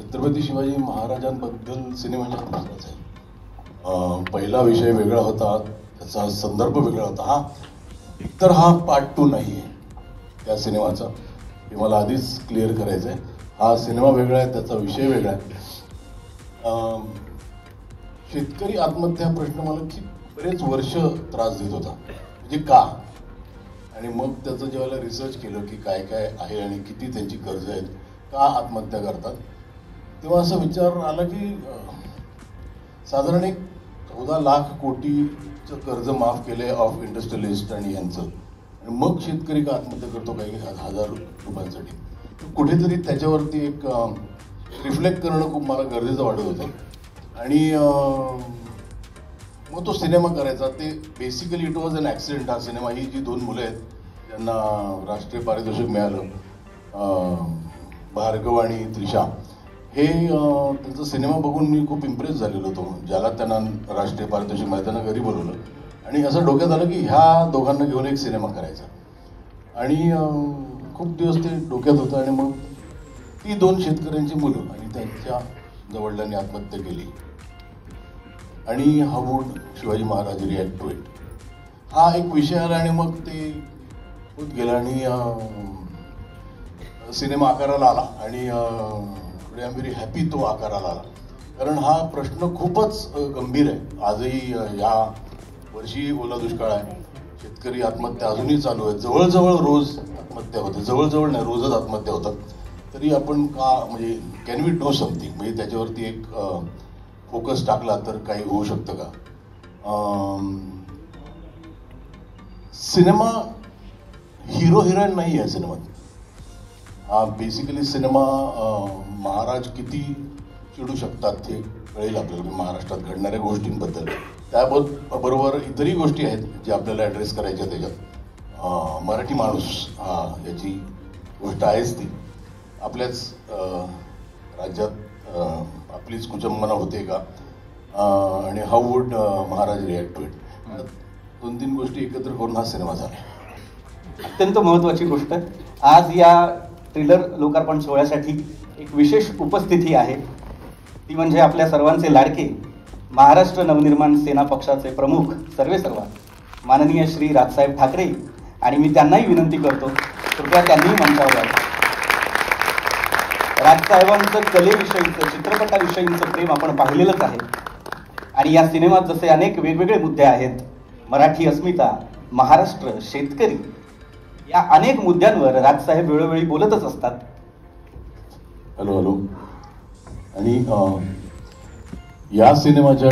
छत्रपती शिवाजी महाराजांबद्दल सिनेमाच्या दुसराच आहे. पहिला विषय वेगळा होता, त्याचा संदर्भ वेगळा होता. एकतर हा पार्ट 2 नाही आहे त्या सिनेमाचा, हे मला आधीच क्लिअर करायचं आहे. हा सिनेमा वेगळा आहे, त्याचा विषय वेगळा आहे. शेतकरी आत्महत्या प्रश्न मला की बरेच वर्ष त्रास देत होता, म्हणजे का. आणि मग त्याचं जेव्हा रिसर्च केलं की काय काय आहे आणि किती त्यांची कर्ज आहेत, का आत्महत्या करतात, तेव्हा असा विचार आला की साधारण एक 14 लाख कोटीचं कर्ज माफ केलंय ऑफ इंडस्ट्रियलिस्ट आणि यांचं, आणि मग शेतकरी का आत्महत्या करतो काही हजार रुपयांसाठी. कुठेतरी त्याच्यावरती एक रिफ्लेक्ट करणं खूप मला गरजेचं वाटत होतं. आणि मग तो सिनेमा करायचा. ते basically it was an accident. हा सिनेमा, ही जी 2 मुलं आहेत ज्यांना राष्ट्रीय पारितोषिक मिळालं, भार्गव आणि त्रिशा, हे त्यांचा सिनेमा बघून मी खूप इम्प्रेस झालेलो होतो. ज्याला त्यांना राष्ट्रीय पारितोषिक मिळालं त्यांना घरी बोलवलं आणि असं डोक्यात आलं की ह्या दोघांना घेऊन एक सिनेमा करायचा. आणि खूप दिवस ते डोक्यात होतं. आणि मग ती 2 शेतकऱ्यांची मुलं आणि त्यांच्या जवळल्यांनी आत्महत्या केली. आणि how would Shivaji Maharaj react to it, हा एक विषय आला. आणि मग ते होत गेलं आणि सिनेमा आकाराला आला. आणि आय एम व्हेरी हॅपी तो आकाराला आला, कारण हा प्रश्न खूपच गंभीर आहे. आजही या वर्षी ओला दुष्काळ आहे, शेतकरी आत्महत्या अजूनही चालू आहेत. जवळजवळ रोज आत्महत्या होते, जवळजवळ नाही रोजच आत्महत्या होतात. तरी आपण का, म्हणजे कॅन वी डू समथिंग, म्हणजे त्याच्यावरती एक फोकस टाकला तर काही होऊ शकतं का. सिनेमा हिरो हिरोईन नाही आहे सिनेमात. हा बेसिकली सिनेमा महाराज किती चिडू शकतात हे कळेल आपल्याला महाराष्ट्रात घडणाऱ्या गोष्टींबद्दल. त्याबरोबर इतरही गोष्टी आहेत ज्या आपल्याला ॲड्रेस करायच्या त्याच्यात. मराठी माणूस हा याची गोष्ट आहेच ती. आपल्याच राज्यात आपलीच कुचंबना होते का, आणि how would Maharaj react to it. 2-3 गोष्टी एकत्र करून हा सिनेमा झाला. अत्यंत महत्त्वाची गोष्ट. आज या ट्रेलर लोकार्पण सोहळ्यासाठी एक विशेष उपस्थिती आहे, ती म्हणजे आपल्या सर्वांचे लाडके महाराष्ट्र नवनिर्माण सेना पक्षाचे प्रमुख सर्वेसर्वा माननीय श्री राजसाहेब ठाकरे. आणि मी त्यांनाही विनंती करतो, कृपया त्यांनीही मंचावर यावं. राजसाहेबांचं कलेविषयीचं, चित्रपटाविषयीचं प्रेम आपण पाहिलेलंच आहे. आणि या सिनेमात जसे अनेक वेगवेगळे मुद्दे आहेत, मराठी अस्मिता, महाराष्ट्र, शेतकरी, या अनेक मुद्द्यांवर राजसाहेब वेळोवेळी बोलतच असतात. Hello hello. आणि या सिनेमाच्या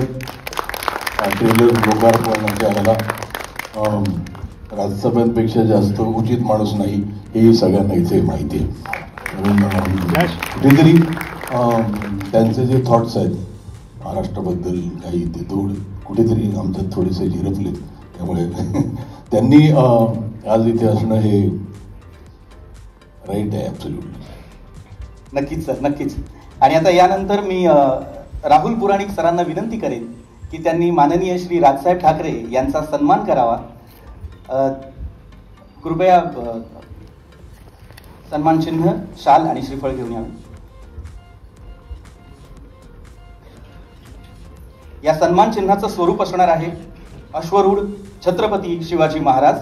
ट्रेलर लोकार्पणाच्या ह्याला राजसाहेबांपेक्षा जास्त उचित माणूस नाही हे सगळ्यांना इथे माहिती आहे. कुठेतरी त्यांचे जे थॉट्स आहेत महाराष्ट्राबद्दल काही, ते कुठेतरी आमच्यात थोडेसे झिरपलेत. त्यामुळे त्यांनी आज इथे असणं हे राईट आहे, ॲब्सोल्युटली. नक्कीच सर, नक्कीच. आणि आता यानंतर मी राहुल पुराणिक सरांना विनंती करेन की त्यांनी माननीय श्री राजसाहेब ठाकरे यांचा सन्मान करावा. कृपया सन्मान चिन्ह, शाल आणि श्रीफळ घेऊन यावे. या सन्मान चिन्हाचं स्वरूप असणार आहे अश्वरूढ छत्रपती शिवाजी महाराज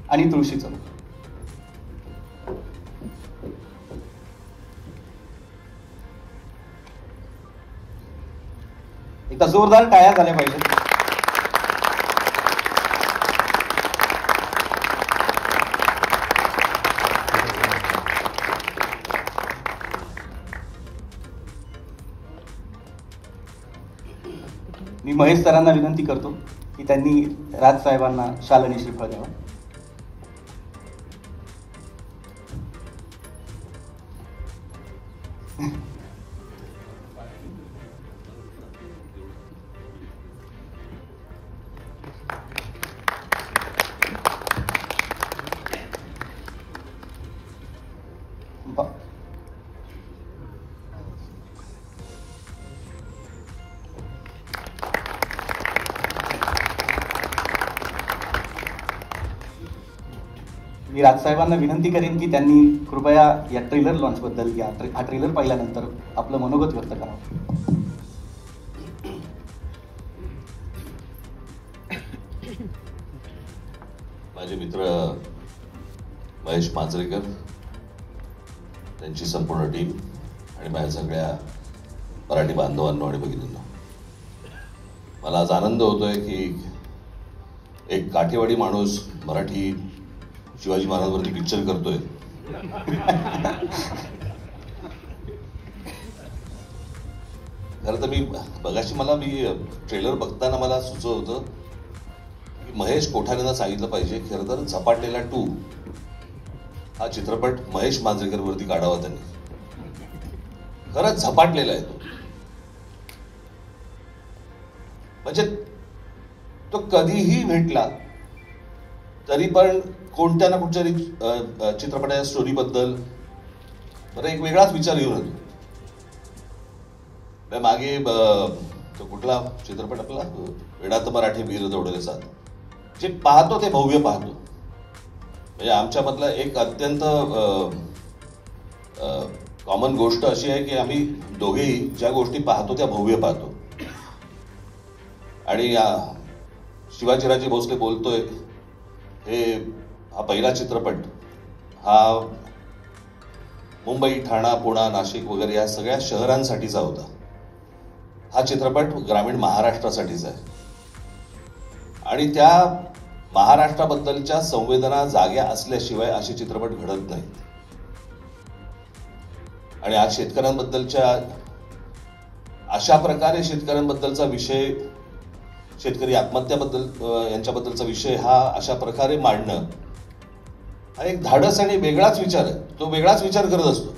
आणि तुळशीचं. एकदा जोरदार टाळ्या झाल्या पाहिजे. मी महेश सरांना विनंती करतो की त्यांनी राजसाहेबांना शाल आणि श्रीफळ द्यावं. मी राजसाहेबांना विनंती करेन की त्यांनी कृपया या ट्रेलर लॉन्चबद्दल हा ट्रेलर पाहिल्यानंतर आपलं मनोगत व्यक्त करावं. माझे मित्र महेश मांजरेकर, त्यांची संपूर्ण टीम आणि माझ्या सगळ्या मराठी बांधवांनो आणि भगिनींनो, मला आज आनंद होतोय की एक काठेवाडी माणूस मराठी शिवाजी महाराजांवरती पिक्चर करतोय. खरं तर मी ट्रेलर बघताना मला सुचत होतं की महेश कोठारेंना सांगितलं पाहिजे खरं तर झपाटलेला 2 हा चित्रपट महेश मांजरेकर वरती काढावा त्यांनी. खरंच झपाटलेला आहे तो, म्हणजे तो कधीही भेटला तरी पण कोणत्या ना कुठच्या चित्रपटाच्या स्टोरीबद्दल बरं एक वेगळाच विचार घेऊन येतो. मागे तो कुठला चित्रपट आपला वेडात मराठी वीर दौडले साथ, जे पाहतो ते भव्य पाहतो. म्हणजे आमच्यामधला एक अत्यंत कॉमन गोष्ट अशी आहे की आम्ही दोघेही ज्या गोष्टी पाहतो त्या भव्य पाहतो. आणि शिवाजीराजे भोसले बोलतोय हा पहिला चित्रपट हा मुंबई, ठाणा, पुणा, नाशिक वगैरे या सगळ्या शहरांसाठीचा होता. हा चित्रपट ग्रामीण महाराष्ट्रासाठीचा आहे आणि त्या महाराष्ट्राबद्दलच्या संवेदना जाग्या असल्याशिवाय असे चित्रपट घडत नाहीत. आणि आज शेतकऱ्यांबद्दलच्या अशा प्रकारे शेतकऱ्यांबद्दलचा विषय, शेतकरी आत्महत्याबद्दल यांच्याबद्दलचा विषय हा अशा प्रकारे मांडणं हा एक धाडस आणि वेगळाच विचार आहे. तो वेगळाच विचार करत असतो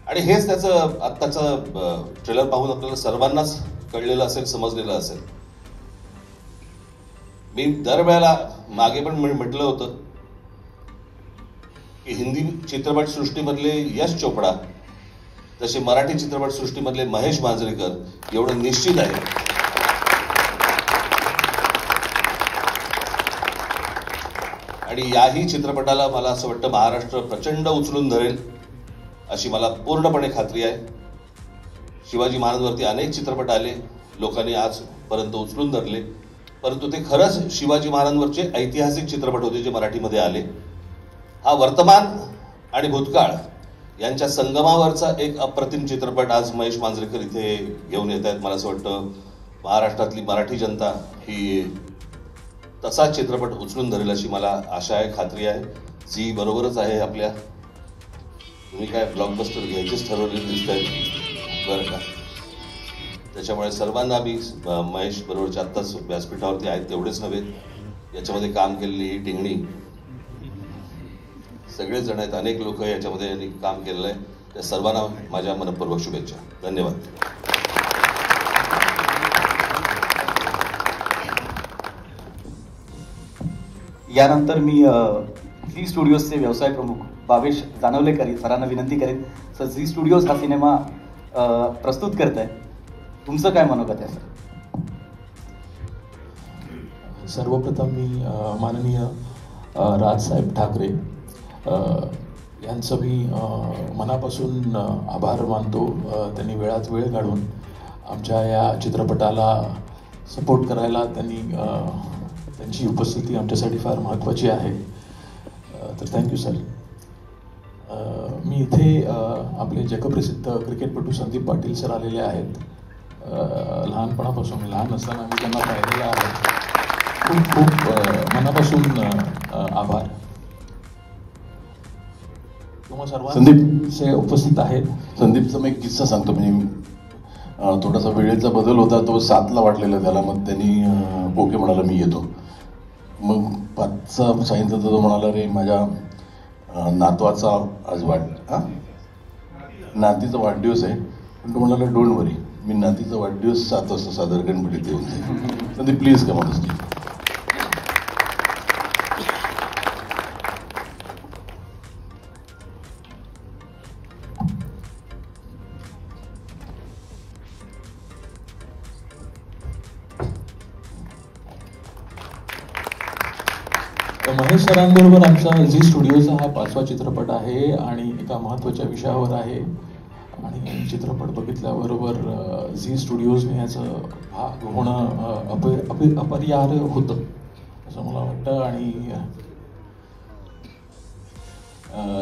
आणि हेच त्याचं आत्ताचं ट्रेलर पाहून आपल्याला सर्वांनाच कळलेलं असेल, समजलेलं असेल. मी दरवेळेला मागे पण म्हटलं होतं की हिंदी चित्रपट सृष्टीमधले यश चोपडा तसे मराठी चित्रपट सृष्टीमधले महेश मांजरेकर एवढं निश्चित आहे. आणि याही चित्रपटाला मला असं वाटतं महाराष्ट्र प्रचंड उचलून धरेल अशी मला पूर्णपणे खात्री आहे. शिवाजी महाराजांवरती अनेक चित्रपट आले, लोकांनी आजपर्यंत उचलून धरले, परंतु ते खरंच शिवाजी महाराजांवरचे ऐतिहासिक चित्रपट होते जे मराठीमध्ये आले. हा वर्तमान आणि भूतकाळ यांच्या संगमावरचा एक अप्रतिम चित्रपट आज महेश मांजरेकर इथे घेऊन येत आहेत. मला असं वाटतं महाराष्ट्रातली मराठी जनता ही तसाच चित्रपट उचलून धरेल अशी मला आशा आहे, खात्री आहे. झी बरोबरच आहे आपल्या. तुम्ही काय ब्लॉकबस्टर घ्यायचेच ठरवले दिसत आहेत बरं का. त्याच्यामुळे सर्वांना मी महेश बरोबरच्या आत्ताच व्यासपीठावरती आहेत तेवढेच नव्हे, याच्यामध्ये काम केलेली ही टिंगणी सगळेच जण आहेत, अनेक लोक याच्यामध्ये यांनी काम केलेलं आहे. त्या सर्वांना माझ्या मनपूर्वक शुभेच्छा. धन्यवाद. यानंतर मी झी स्टुडिओजचे व्यवसाय प्रमुख भावेश जानवलेकर सरांना विनंती करेन. सर, झी स्टुडिओज हा सिनेमा प्रस्तुत करत आहे, तुमचं काय मनोगत आहे सर? सर्वप्रथम मी माननीय राजसाहेब ठाकरे यांचं मी मनापासून आभार मानतो. त्यांनी वेळात वेळ काढून आमच्या या चित्रपटाला सपोर्ट करायला त्यांची उपस्थिती आमच्यासाठी फार महत्त्वाची आहे. तर थँक्यू सर. मी इथे आपले जगप्रसिद्ध क्रिकेटपटू संदीप पाटील सर आलेले आहेत. लहानपणापासून, लहान असताना मी त्यांना पाहिलेलं आहे. खूप खूप मनापासून आभार. तुम्हा सर्वांचे उपस्थित आहेत. संदीपचा मी एक किस्सा सांगतो. म्हणजे थोडासा वेळेचा बदल होता, तो 7ला वाटलेला त्याला. मग त्यांनी ओके म्हणाला मी येतो. मग 5चा सांगितलं तर तो म्हणाला रे माझ्या नातवाचा आज नातीचा वाढदिवस आहे. पण तो म्हणाला डोंट वरी, मी नातीचा वाढदिवस 7 वाजता सादर गणपतीत येऊन जाईल. Sandeep please come on the stage. Mahesh सरांबरोबर आमचा झी स्टुडिओचा हा 5वा चित्रपट आहे आणि एका महत्त्वाच्या विषयावर आहे आणि चित्रपट बघितल्याबरोबर झी स्टुडिओजने याचं भाग होणं अपरिहार्य होतं असं मला वाटतं आणि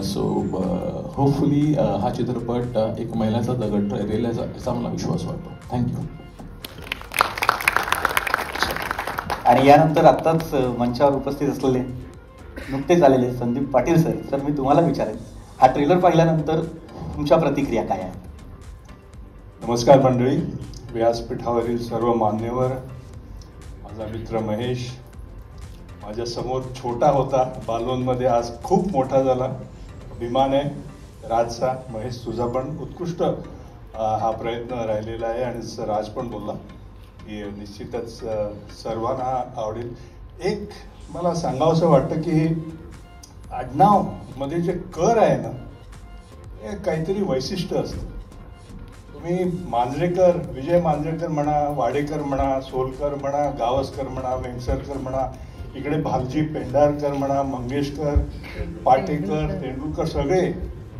सो होपफुली हा चित्रपट एक मैलाचा दगड ठरेल याचा मला विश्वास वाटतो. थँक्यू. आणि यानंतर आत्ताच मंचावर उपस्थित असलेले नुकतेच आलेले संदीप पाटील सर. सर, मी तुम्हाला विचारेन, हा ट्रेलर पाहिल्यानंतर तुमच्या प्रतिक्रिया काय आहे? नमस्कार मंडळी, व्यासपीठावरील सर्व मान्यवर, माझा मित्र महेश माझ्या समोर छोटा होता बालवनमध्ये, आज खूप मोठा झाला. अभिमान आहे राजचा. महेश, तुझा पण उत्कृष्ट हा प्रयत्न राहिलेला आहे आणि राज पण बोलला की निश्चितच सर्वांना आवडेल. एक मला सांगावंसं वाटतं की हे आडनाव मध्ये जे कर आहे ना, हे काहीतरी वैशिष्ट्य असतं. तुम्ही मांजरेकर, विजय मांजरेकर म्हणा, वाडेकर म्हणा, सोलकर म्हणा, गावस्कर म्हणा, वेंगसरकर म्हणा, इकडे भालजी पेंढारकर म्हणा, मंगेशकर, पाटेकर, तेंडुलकर सगळे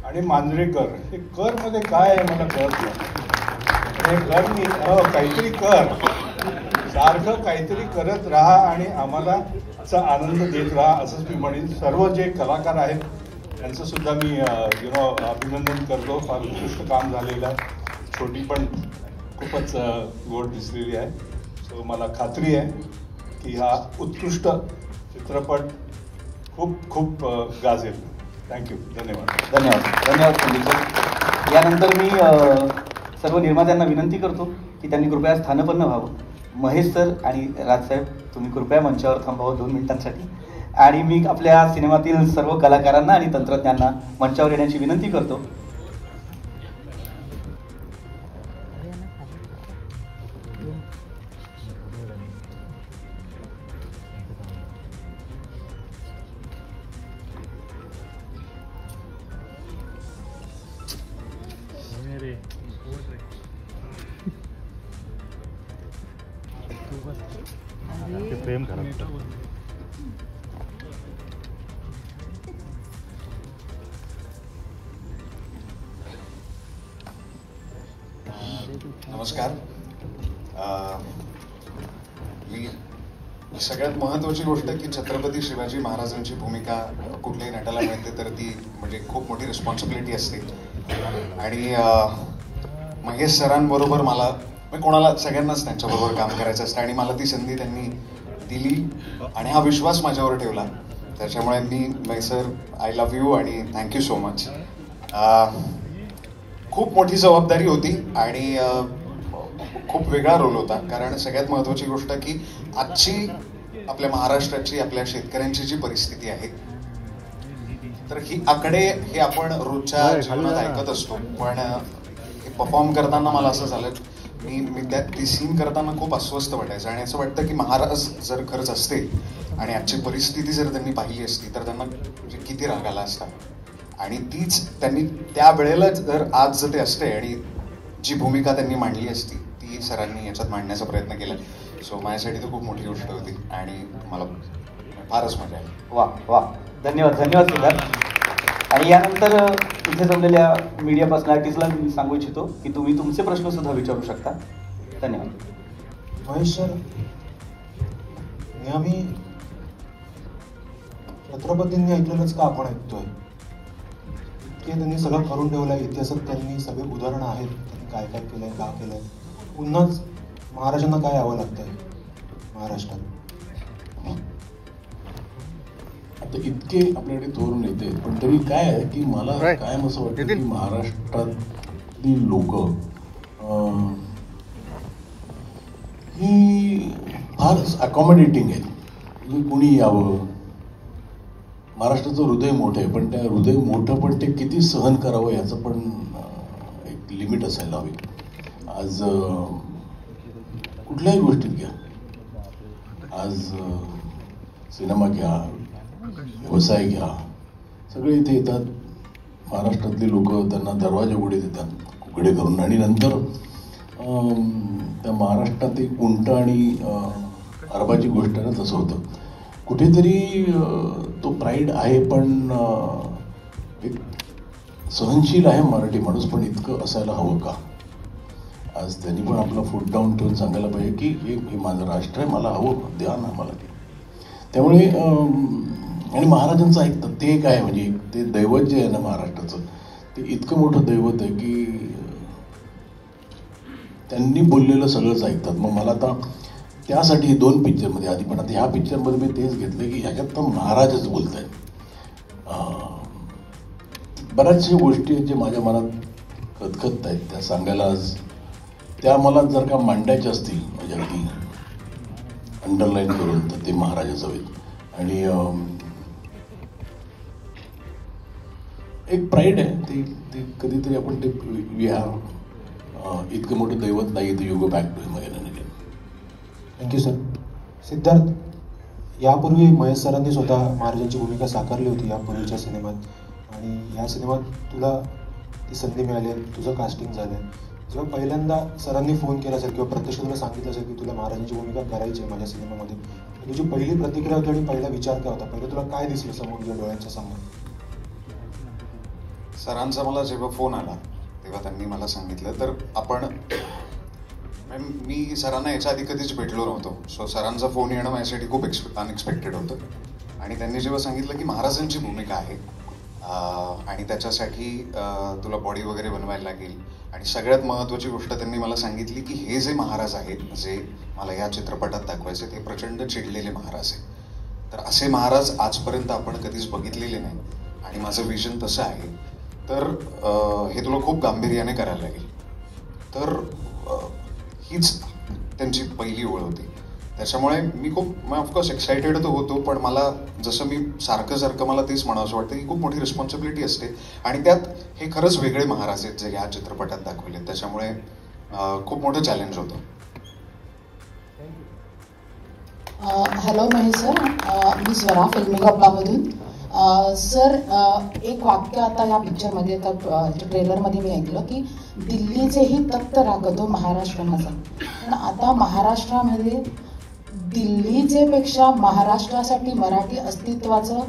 आणि मांजरेकर. हे कर मध्ये काय आहे मला कळत नाही. हे कर मी काहीतरी कर, सारखं काहीतरी करत राहा आणि आम्हाला आनंद देत राहा असंच मी म्हणेन. सर्व जे कलाकार आहेत त्यांचं सुद्धा मी अभिनंदन करतो. फार उत्कृष्ट काम झालेलं आहे. छोटी पण खूपच गोड दिसलेली आहे. सो मला खात्री आहे की हा उत्कृष्ट चित्रपट खूप खूप गाजेल. थँक्यू. धन्यवाद. धन्यवाद संदीप सर. यानंतर मी सर्व निर्मात्यांना विनंती करतो की त्यांनी कृपया स्थानपन्न व्हावं. महेश सर आणि राजसाहेब, तुम्ही कृपया मंचावर थांबावं 2 मिनिटांसाठी. आणि मी आपल्या सिनेमातील सर्व कलाकारांना आणि तंत्रज्ञांना मंचावर येण्याची विनंती करतो. प्रेम करा. नमस्कार. मी सगळ्यात महत्त्वाची गोष्ट की छत्रपती शिवाजी महाराजांची भूमिका कुठल्याही नटाला मिळते तर ती म्हणजे खूप मोठी रिस्पॉन्सिबिलिटी असते. आणि महेश सरांबरोबर मला कोणाला सगळ्यांनाच त्यांच्याबरोबर काम करायचं असतं आणि मला ती संधी त्यांनी दिली आणि हा विश्वास माझ्यावर ठेवला. त्याच्यामुळे मी Mahesh sir, I love you आणि थँक्यू सो मच. खूप मोठी जबाबदारी होती आणि खूप वेगळा रोल होता. कारण सगळ्यात महत्त्वाची गोष्ट की आजची आपल्या महाराष्ट्राची, आपल्या शेतकऱ्यांची जी परिस्थिती आहे तर ही आकडे हे आपण रोजच्या जीवनात ऐकत असतो, पण हे परफॉर्म करताना मला असं झालं मी त्यात ती सीन करताना खूप अस्वस्थ वाटायचं आणि असं वाटतं की महाराज जर खरंच असते आणि आजची परिस्थिती जर त्यांनी पाहिली असती तर त्यांना म्हणजे किती राग आला असता. आणि तीच त्यांनी त्या वेळेला जर आज जर ते असते आणि जी भूमिका त्यांनी मांडली असती ती सरांनी याच्यात मांडण्याचा प्रयत्न केला. सो माझ्यासाठी तर खूप मोठी गोष्ट होती आणि मला फारच मजा आली. वा वा, धन्यवाद. धन्यवाद सिद्धार्थ. आणि यानंतर इथे जमलेल्या मीडिया पर्सनॅलिटीजला मी सांगू इच्छितो की तुम्ही तुमचे प्रश्न सुद्धा विचारू शकता. धन्यवाद. महेश सर, नेहमी छत्रपतींनी ऐकलेलंच का आपण ऐकतोय? इतके त्यांनी सगळं करून ठेवलंय. इतिहासात त्यांनी सगळे उदाहरणं आहेत, त्यांनी काय काय केलंय, का केलंय. पुन्हाच महाराजांना काय यावं लागतंय महाराष्ट्रात? आता इतके आपल्याकडे थोर नेते, पण तरी काय आहे की मला कायम असं वाटतं की महाराष्ट्रातली लोक ही फारच अकॉमोडेटिंग आहेत. म्हणजे कुणी यावं. महाराष्ट्राचं हृदय मोठं आहे, पण त्या हृदय मोठं पण ते किती सहन करावं याचं पण एक लिमिट असायला हवी. आज कुठल्याही गोष्टीत घ्या, आज सिनेमा घ्या, व्यवसाय घ्या, सगळे इथे येतात. महाराष्ट्रातली लोक त्यांना दरवाजे उघडे देतात उघडे करून आणि नंतर त्या महाराष्ट्रात एक उंट आणि अरबाची गोष्ट आहे ना, तसं होतं. कुठेतरी तो प्राईड आहे, पण एक सहनशील आहे मराठी माणूस, पण इतकं असायला हवं का? आज त्यांनी पण आपला फूट डाऊन ठेवून सांगायला पाहिजे की हे माझं राष्ट्र आहे, मला हवं, द्या ना मला ते. त्यामुळे आणि महाराजांचं ऐकतात ते काय म्हणजे ते दैवत जे आहे ना महाराष्ट्राचं, ते इतकं मोठं दैवत आहे की त्यांनी बोललेलं सगळंच ऐकतात. मग मला आता त्यासाठी 2 पिक्चरमध्ये आधी, पण आता ह्या पिक्चरमध्ये मी तेच घेतलं की ह्याच्यात तर महाराजच बोलत आहेत. बऱ्याचशा गोष्टी आहेत जे माझ्या मनात खतखत आहेत, त्या सांगायला आज त्या मला जर का मांडायच्या असतील म्हणजे अगदी अंडरलाईन करून, तर ते महाराजच हवेत. आणि एक प्राईड आहे ते कधीतरी आपण ते वी हॅव इतकं मोठं दैवत नाही तर you go back to him again and again. Thank you sir. Siddharth, यापूर्वी महेश सरांनी स्वतः महाराजांची भूमिका साकारली होती यापूर्वीच्या सिनेमात, आणि ह्या सिनेमात तुला ती संधी मिळाली आहे, तुझं कास्टिंग झालं आहे. जेव्हा पहिल्यांदा सरांनी फोन केला असेल किंवा प्रत्यक्ष तुला सांगितलं असेल की तुला महाराजांची भूमिका करायची आहे माझ्या सिनेमामध्ये, तुझी पहिली प्रतिक्रिया होती आणि पहिला विचार काय होता? पहिलं तुला काय दिसलं समोर तुझ्या डोळ्यांच्या समोर? सरांचा मला जेव्हा फोन आला तेव्हा त्यांनी मला सांगितलं, तर मी सरांना याच्या आधी कधीच भेटलो नव्हतो, सो सरांचा फोन येणं माझ्यासाठी खूप अनएक्सपेक्टेड होतं. आणि त्यांनी जेव्हा सांगितलं की महाराजांची भूमिका आहे आणि त्याच्यासाठी तुला बॉडी वगैरे बनवायला लागेल, आणि सगळ्यात महत्त्वाची गोष्ट त्यांनी मला सांगितली की हे जे महाराज आहेत जे मला या चित्रपटात दाखवायचे ते प्रचंड चिडलेले महाराज आहेत, तर असे महाराज आजपर्यंत आपण कधीच बघितलेले नाही, आणि माझं विजन तसं आहे, तर हे तुला खूप गांभीर्याने करायला लागेल. तर हीच त्यांची पहिली ओळ होती. त्याच्यामुळे मी खूप ऑफकोर्स एक्सायटेड तर होतो, पण मला जसं मी सारखं मला तेच म्हणावंसं वाटतं की खूप मोठी रिस्पॉन्सिबिलिटी असते, आणि त्यात हे खरंच वेगळे महाराज आहेत जे या चित्रपटात दाखवले, त्याच्यामुळे खूप मोठं चॅलेंज होतं. हॅलो महेश सर, मी स्वरा फिल्मी गप्पामधून. सर, एक वाक्य आता या पिक्चरमध्ये ट्रेलरमध्ये मी ऐकलं की दिल्लीचेही तख्त राखतो महाराष्ट्र माझा, पण आता महाराष्ट्रामध्ये दिल्लीचे पेक्षा महाराष्ट्रासाठी मराठी अस्तित्वाचं,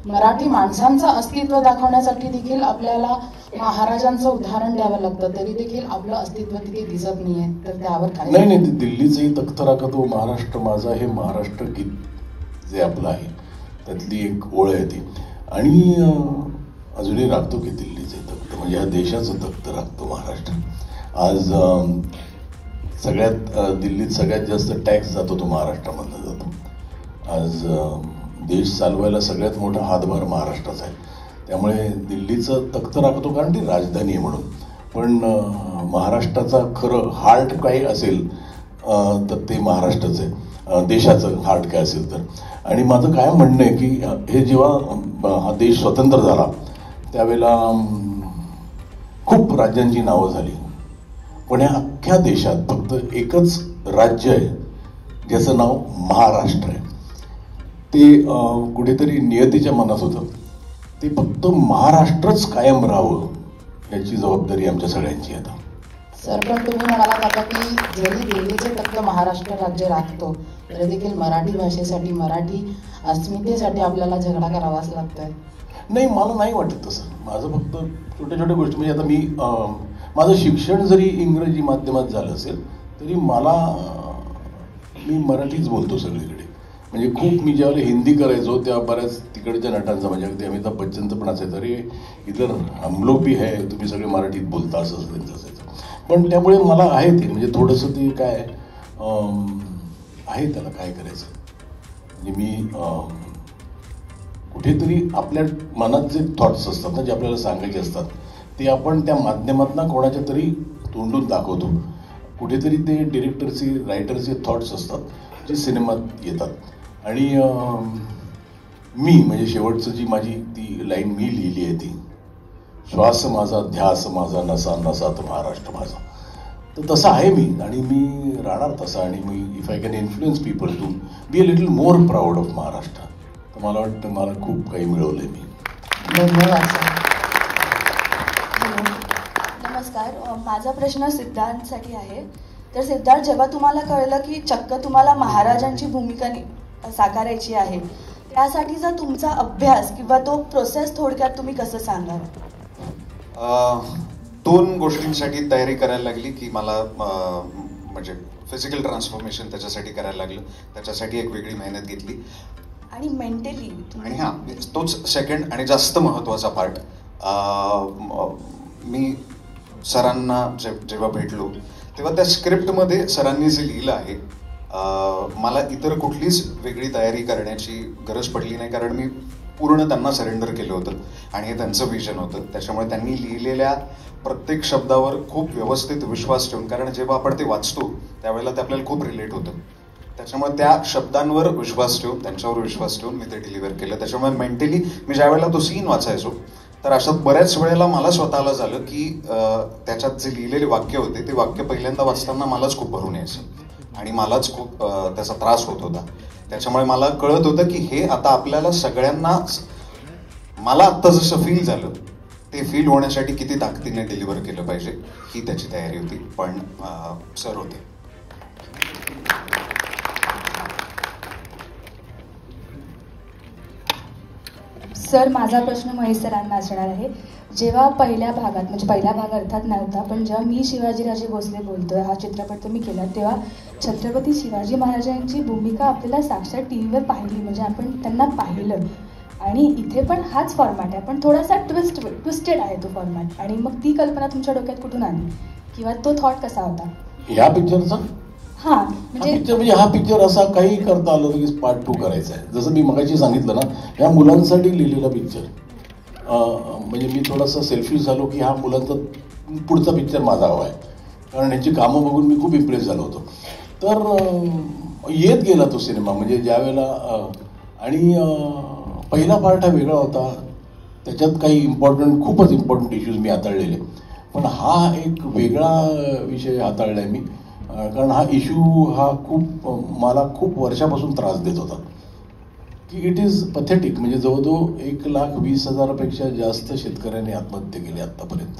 मराठी माणसांचं अस्तित्व दाखवण्यासाठी देखील आपल्याला महाराजांचं उदाहरण द्यावं लागतं, तरी देखील आपलं अस्तित्व तिथे दिसत नाहीये, तर त्यावर काय? नाही, दिल्लीचेही तख्त राखतो महाराष्ट्र माझा हे महाराष्ट्र गीत जे आपलं आहे त्यातली एक ओळ आहे ती, आणि अजूनही राखतो की दिल्लीचे तख्त म्हणजे ह्या देशाचं तख्त राखतो महाराष्ट्र. आज दिल्लीत सगळ्यात जास्त टॅक्स जातो तो महाराष्ट्रामधनं जातो. आज देश चालवायला सगळ्यात मोठा हातभार महाराष्ट्राचा आहे, त्यामुळे दिल्लीचं तख्त राखतो कारण ती राजधानी आहे म्हणून. पण महाराष्ट्राचा खरं हार्ट काय असेल तर ते महाराष्ट्राचं आहे, देशाचं हार्ट काय असेल तर. आणि माझं काय म्हणणं आहे की हे जेव्हा हा देश स्वतंत्र झाला त्यावेळेला खूप राज्यांची नावं झाली, पण या अख्ख्या देशात फक्त एकच राज्य आहे ज्याचं नाव महाराष्ट्र आहे. ते कुठेतरी नियतीच्या मनात होतं, ते फक्त महाराष्ट्रच कायम राहावं याची जबाबदारी आमच्या सगळ्यांची आता. सर, पण तुम्ही म्हणालात आता की जरी दिल्लीचे तख्त महाराष्ट्र राज्य राखतो तरी देखील मराठी भाषेसाठी, मराठी अस्मितेसाठी आपल्याला झगडा करावाच लागतोय. नाही, मला नाही वाटत तसं. माझं फक्त छोट्या छोट्या गोष्टी म्हणजे आता माझं शिक्षण जरी इंग्रजी माध्यमात झालं असेल तरी मी मराठीच बोलतो सगळीकडे. म्हणजे खूप मी ज्यावेळेला हिंदी करायचो तेव्हा बऱ्याच तिकडच्या नटांचा म्हणजे अगदी अमिताभ बच्चनचं पण असायचं, अरे इधर हम लोग भी है, तुम्ही सगळे मराठीत बोलता, असं त्यांचं असायचं. पण त्यामुळे मला आहे ते म्हणजे थोडंसं ते काय आहे, त्याला काय करायचं म्हणजे मी कुठेतरी आपल्या मनात जे थॉट्स असतात ना, जे आपल्याला सांगायचे असतात ते आपण त्या माध्यमातून कोणाच्या तरी तोंडून दाखवतो. कुठेतरी ते डिरेक्टरचे, रायटरचे थॉट्स असतात जे सिनेमात येतात. आणि मी म्हणजे शेवटचं जी माझी ती लाईन मी लिहिली आहे ती, श्वास माझा ध्यास माझा नसा नसात महाराष्ट्र माझा, तर तसं आहे मी आणि मी राहणार तसा. आणि मी if I can influence people to be a little more proud of Maharashtra, तर मला वाटतं मला खूप काही मिळवलंय मी. धन्यवाद. नमस्कार, माझा प्रश्न सिद्धार्थसाठी आहे. तर सिद्धार्थ, जेव्हा तुम्हाला कळलं की चक्क तुम्हाला महाराजांची भूमिका साकारायची आहे, त्यासाठीचा तुमचा अभ्यास किंवा तो प्रोसेस थोडक्यात तुम्ही कसं सांगाल? 2 गोष्टींसाठी तयारी करायला लागली की मला म्हणजे फिजिकल ट्रान्सफॉर्मेशन त्याच्यासाठी करायला लागलं, त्याच्यासाठी एक वेगळी मेहनत घेतली. आणि मेंटली आणि हां, तोच सेकंड आणि जास्त महत्त्वाचा पार्ट. मी सरांना जेव्हा भेटलो तेव्हा त्या स्क्रिप्टमध्ये सरांनी जे लिहिलं आहे, मला इतर कुठलीच वेगळी तयारी करण्याची गरज पडली नाही, कारण मी पूर्ण त्यांना सरेंडर केलं होतं आणि हे त्यांचं विजन होतं. त्याच्यामुळे त्यांनी लिहिलेल्या प्रत्येक शब्दावर खूप व्यवस्थित विश्वास ठेवून, कारण जेव्हा आपण ते वाचतो त्यावेळेला ते आपल्याला खूप रिलेट होतं, त्याच्यामुळे त्या शब्दांवर विश्वास ठेवून, त्यांच्यावर विश्वास ठेवून मी ते डिलिव्हर केलं. त्याच्यामुळे मेंटली मी ज्या वेळेला तो सीन वाचायचो तर अशा बऱ्याच वेळेला मला स्वतःला झालं की त्याच्यात जे लिहिलेले वाक्य होते ते वाक्य पहिल्यांदा वाचताना मलाच खूप भरून यायचं आणि मलाच खूप त्याचा त्रास होत होता. त्याच्यामुळे मला कळत होतं की हे आता आपल्याला सगळ्यांना, मला आत्ता जसं फील झालं ते फील होण्यासाठी किती ताकदीने डिलिव्हर केलं पाहिजे, ही त्याची तयारी होती. पण सर होते. सर, माझा प्रश्न महेश सरांना असणार आहे. जेव्हा पहिल्या भागात, म्हणजे पहिला भाग अर्थात नव्हता, पण जेव्हा मी शिवाजीराजे भोसले बोलतोय हा चित्रपट तुम्ही केला, तेव्हा छत्रपती शिवाजी महाराजांची भूमिका आपल्याला साक्षात टीव्हीवर पाहिली, म्हणजे आपण त्यांना पाहिलं. आणि इथे पण हाच फॉर्मॅट आहे, पण थोडासा ट्विस्टेड आहे तो फॉर्मॅट. आणि मग ती कल्पना तुमच्या डोक्यात कुठून आली किंवा तो थॉट कसा होता या पिक्चरचा? हा म्हणजे हा पिक्चर असा काही करता आलं की पार्ट 2 करायचा आहे. जसं मी मगाशी सांगितलं ना, ह्या मुलांसाठी लिहिलेला पिक्चर. म्हणजे मी थोडासा सेल्फिश झालो की हा मुलांचा पुढचा पिक्चर माझा हवा आहे, कारण ह्यांची कामं बघून मी खूप इम्प्रेस झालो होतो. तर येत गेला तो सिनेमा, म्हणजे ज्या वेळेला, आणि पहिला पार्ट हा वेगळा होता, त्याच्यात काही खूपच इम्पॉर्टंट इश्यूज मी हाताळलेले, पण हा एक वेगळा विषय हाताळला आहे मी, कारण हा इश्यू हा मला खूप वर्षापासून त्रास देत होता की इट इज पथेटिक. म्हणजे जवळजवळ 1,20,000पेक्षा जास्त शेतकऱ्यांनी आत्महत्या केली आत्तापर्यंत.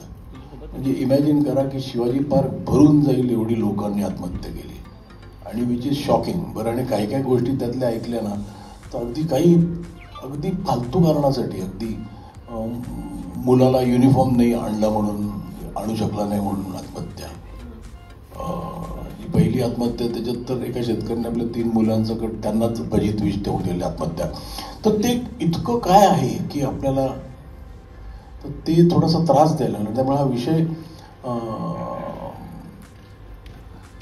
म्हणजे इमॅजिन करा की शिवाजी पार्क भरून जाईल एवढी लोकांनी आत्महत्या केली, आणि विच इज शॉकिंग. बरं, आणि काही काही गोष्टी त्यातल्या ऐकल्या ना तर अगदी फालतू कारणासाठी, अगदी मुलाला युनिफॉर्म नाही आणला म्हणून, आणू शकला नाही म्हणून आत्महत्या. पहिली आत्महत्या, त्याच्यात तर एका शेतकऱ्याने आपल्या 3 मुलांचं त्यांनाच भजीत विष ठेवलेली आत्महत्या. तर ते इतकं काय आहे की आपल्याला तर ते थोडासा त्रास द्यायला लागला. त्यामुळे हा विषय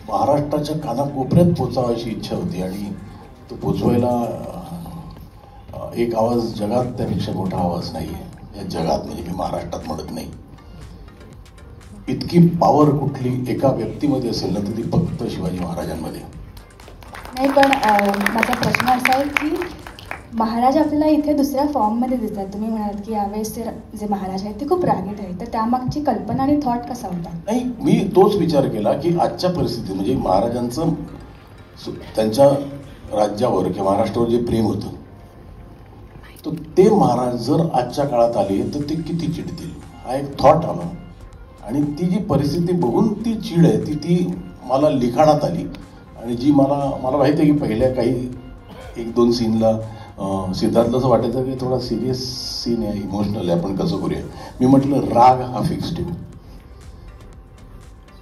महाराष्ट्राच्या कानाकोपऱ्यात पोचावा अशी इच्छा होती, आणि तो पोचवायला एक आवाज जगात त्यापेक्षा मोठा आवाज नाही आहे या जगात. म्हणजे मी महाराष्ट्रात म्हणत नाही. इतकी पॉवर कुठली एका व्यक्तीमध्ये असेल ना, तर ती फक्त शिवाजी महाराजांमध्ये. नाही, पण माझा प्रश्न असा आहे की महाराज आपल्याला इथे दुसऱ्या फॉर्ममध्ये दिसतात. तुम्ही म्हणाल की यावेळेस जे महाराज आहेत ते खूप रागीट आहेत, तर त्यामागची कल्पना आणि थॉट कसा होता? नाही, मी तोच विचार केला की आजच्या परिस्थितीत, म्हणजे महाराजांचं त्यांच्या राज्यावर किंवा महाराष्ट्रावर जे प्रेम होतं, तर ते महाराज जर आजच्या काळात आले तर ते किती चिडतील, हा एक थॉट आला. आणि ती जी परिस्थिती बघून ती चीड आहे ती मला लिखाणात आली. आणि जी मला माहिती आहे की पहिल्या काही 1-2 सीनला सिद्धार्थला असं वाटायचं की थोडा सिरियस सीन आहे, इमोशनल आहे, आपण कसं करूया. मी म्हटलं राग हा फिक्स ठेवू,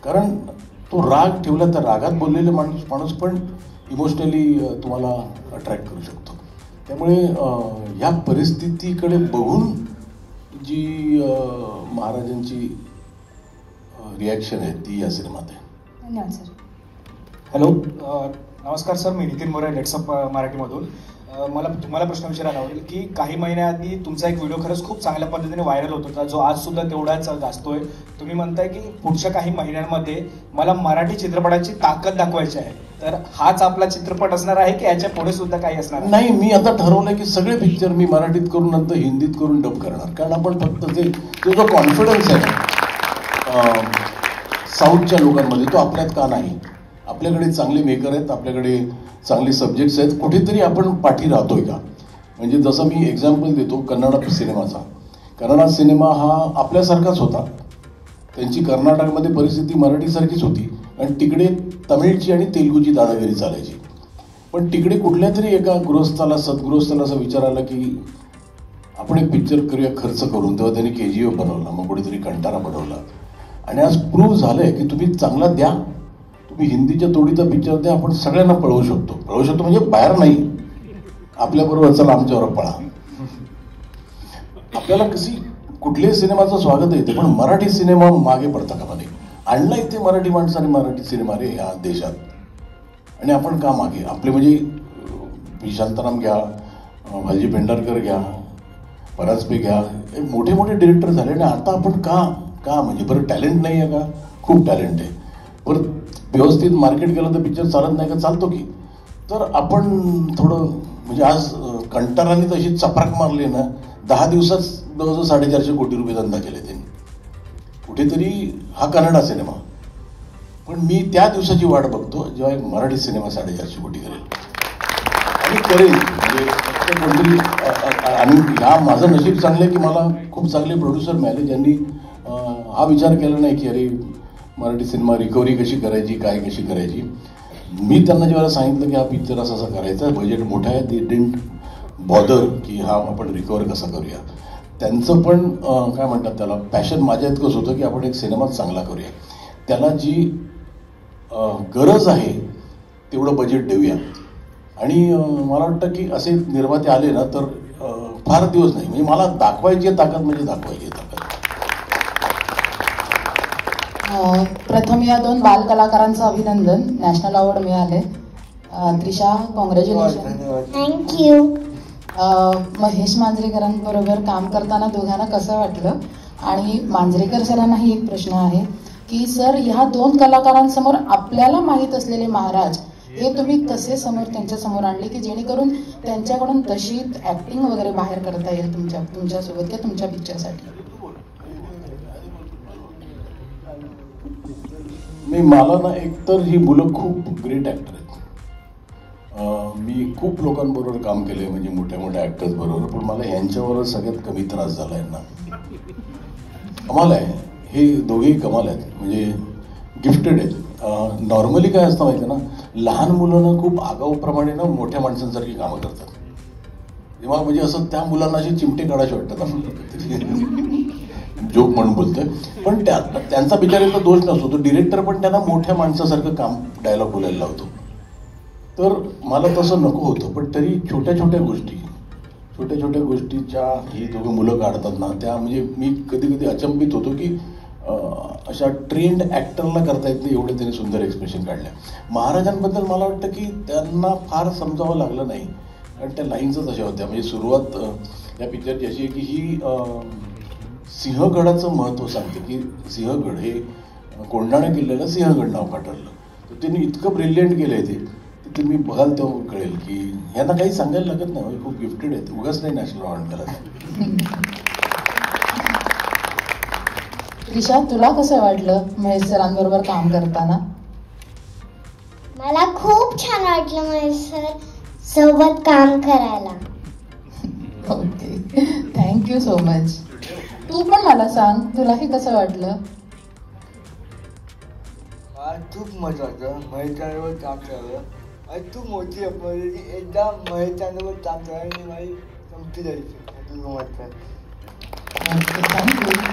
कारण तो राग ठेवला तर रागात बोललेले माणूस पण इमोशनली तुम्हाला अट्रॅक्ट करू शकतो. त्यामुळे ह्या परिस्थितीकडे बघून जी महाराजांची रिॲक्शन आहे ती या सिनेमात आहे. धन्यवाद सर. हॅलो, नमस्कार सर, मी नितीन मोरे, नेक्सअप मराठीमधून. मला तुम्हाला प्रश्न विचारायला आवडेल की काही महिन्याआधी तुमचा एक व्हिडिओ खरंच खूप चांगल्या पद्धतीने व्हायरल होत होता, जो आज सुद्धा तेवढाच गाजतोय. तुम्ही म्हणताय की पुढच्या काही महिन्यांमध्ये मला मराठी चित्रपटाची ताकद दाखवायची आहे, तर हाच आपला चित्रपट असणार आहे की याच्या पुढे सुद्धा काही असणार? नाही, मी आता ठरवलंय की सगळे पिक्चर मी मराठीत करून नंतर हिंदीत करून डब करणार, कारण आपण फक्त तो जो कॉन्फिडन्स आहे साऊथच्या लोकांमध्ये तो आपल्यात का नाही. आपल्याकडे चांगले मेकर आहेत, आपल्याकडे चांगले सब्जेक्ट्स आहेत, कुठेतरी आपण पाठी राहतोय का. म्हणजे जसं मी एक्झाम्पल देतो कन्नड सिनेमाचा. कन्नड सिनेमा हा आपल्यासारखाच होता, त्यांची कर्नाटकमध्ये परिस्थिती मराठीसारखीच होती, आणि तिकडे तमिळची आणि तेलुगूची दादागिरी चालायची. पण तिकडे कुठल्या तरी एका गृहस्थाला सद्गृहस्थाला असं विचार आला की आपण एक पिक्चर करूया खर्च करून. तेव्हा त्यांनी KGF बनवला, मग कुठेतरी कंटारा बनवला. आणि आज प्रूव्ह झालंय की तुम्ही चांगला द्या, तुम्ही हिंदीच्या तोडीचा पिक्चर द्या, आपण सगळ्यांना पळवू शकतो म्हणजे बाहेर नाही, आपल्याबरोबर चला आमच्यावर पळा. आपल्याला कशी कुठल्याही सिनेमाचं स्वागत येते, पण मराठी सिनेमा मागे पडता कामा नये. आणला इथे मराठी माणसाने मराठी सिनेमा रे ह्या देशात, आणि आपण का मागे? आपले म्हणजे शांताराम घ्या, भालजी पेंढारकर घ्या, परांजपे घ्या, मोठे मोठे डिरेक्टर झाले, आणि आता आपण का म्हणजे बरं टॅलेंट नाही आहे का? खूप टॅलेंट आहे. बरं व्यवस्थित मार्केट केलं तर पिक्चर चालत नाही का? चालतो की. तर आपण थोडं म्हणजे आज कंटाराने तशी चपराक मारली ना, 10 दिवसात जवळजवळ 450 कोटी रुपये धंदा केले त्यांनी. कुठेतरी हा कन्नडा सिनेमा, पण मी त्या दिवसाची वाट बघतो जेव्हा एक मराठी सिनेमा 450 कोटी करेल, आणि करेल म्हणजे कोणतरी. आणि ह्या माझं नशीब चांगलं आहे की मला खूप चांगले प्रोड्युसर मिळाले ज्यांनी हा विचार केला नाही की अरे मराठी सिनेमा रिकव्हरी कशी करायची, काय कशी करायची. मी त्यांना जेव्हा सांगितलं की हा पिक्चर असा करायचा, बजेट मोठा आहे, ते डिडंट बॉदर की हा आपण रिकव्हर कसा करूया. त्यांचं पण काय म्हणतात त्याला पॅशन माझ्या इतकंच होतं की आपण एक सिनेमा चांगला करूया, त्याला जी गरज आहे तेवढं बजेट देऊया. आणि मला वाटतं की असे निर्माते आले ना तर फार दिवस नाही, म्हणजे मला दाखवायची ताकद म्हणजे दाखवायची ताकद. प्रथम या 2 बालकलाकारांचं अभिनंदन, नॅशनल अवॉर्ड मिळाले. त्रिशा, कॉंग्रॅच्युलेशन. थँक्यू. महेश मांजरेकरांबरोबर काम करताना दोघांना कसं वाटलं? आणि मांजरेकर सरांनाही एक प्रश्न आहे की सर, ह्या 2 कलाकारांसमोर आपल्याला माहीत असलेले महाराज हे तुम्ही कसे त्यांच्या समोर आणले की जेणेकरून त्यांच्याकडून तशी ऍक्टिंग वगैरे बाहेर करता येईल तुमच्यासोबत किंवा तुमच्या पिक्चरसाठी? मला ना एकतर ही मुलं खूप ग्रेट ऍक्टर आहेत. मी खूप लोकांबरोबर काम केलंय, म्हणजे मोठ्या मोठ्या ऍक्टर्स बरोबर, पण मला यांच्याबरोबर सगळ्यात कमी त्रास झाला आहे ना. कमाल आहे, हे दोघेही कमाल आहेत, म्हणजे गिफ्टेड आहेत. नॉर्मली काय असतं माहिती ना, लहान मुलं ना खूप आगाऊप्रमाणे ना मोठ्या माणसांसारखी कामं करतात. तेव्हा म्हणजे असं त्या मुलांना अशी चिमटे काढायचे वाटतात आपल्याला, जोक म्हणून बोलतोय. पण त्यांचा बिचारीचा दोष नसतो, तो डिरेक्टर पण त्यांना मोठ्या माणसासारखं काम डायलॉग बोलायला लावतो. तर मला तसं नको होतं, पण तरी छोट्या छोट्या गोष्टीच्या ही दोघं मुलं काढतात ना, त्या म्हणजे मी कधी कधी अचंबित होतो की अशा ट्रेंड ऍक्टरला करता येत नाही एवढे त्यांनी सुंदर एक्सप्रेशन काढल्या. महाराजांबद्दल मला वाटतं की त्यांना फार समजावं लागलं नाही, कारण त्या लाईन्सच अशा होत्या. म्हणजे सुरुवात या पिक्चरची अशी आहे की ही सिंहगडाचं महत्त्व सांगते की सिंहगड हे कोंढाणा किल्ल्याला सिंहगड नाव ठरलं. तर त्यांनी इतकं ब्रिलियंट केलं आहे ते तुम्ही बघाल तेव्हा कळेल की यांना काही सांगायला लागत नाही, खूप गिफ्टेड आहेत, उगाच नाही नॅशनल अवॉर्ड करायचं. त्रिशा, तुला कसं वाटलं महेश सरांबरोबर काम करताना? मला खूप छान वाटलं महेश सर सोबत काम करायला. Okay, thank you so much. तू पण मला सांग, तुलाही कसं वाटलं? खूप मजा वाटलं महेशांवर काम करायला. खूप मोठी अपॉर्च्युनिटी, एकदा महेशांवर काम करायला माझी संपती जायची. थँक्यू.